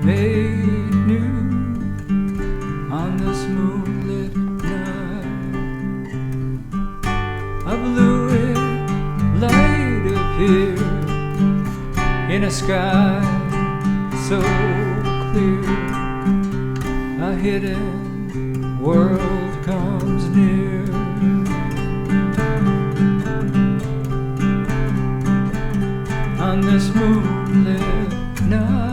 made new on this moonlit night. A blue light appeared in a sky so clear. A hidden world comes near. On this moonlit night,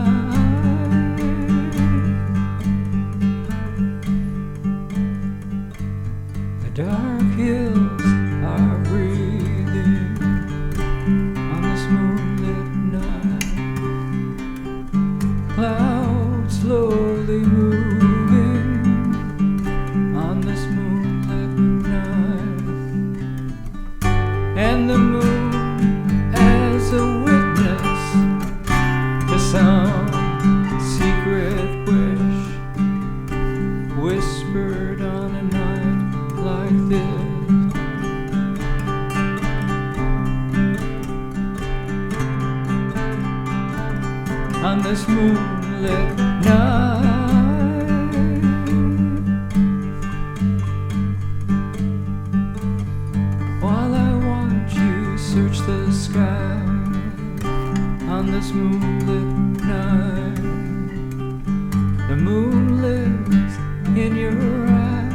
the dark hills are breathing. On this moonlit night, clouds slowly moving. On this moonlit night, and the moon as a witness to some secret wish, whispered on a night like this. On this moonlit night, while I watch you search the sky. On this moonlit night, the moon lives in your eyes.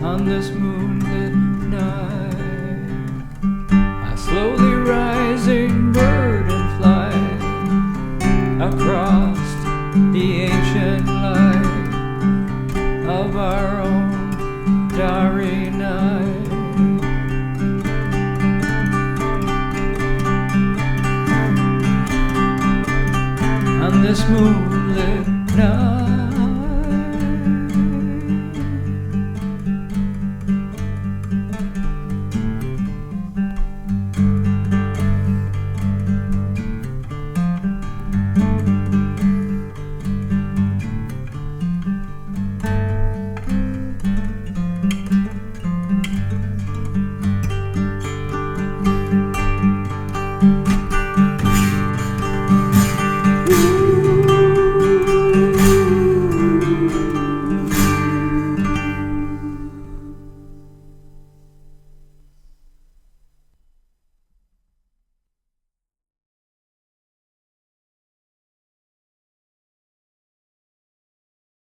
On this moonlit night, a slowly rising bird and fly across the ancient light of our own starry night. On this moonlit night,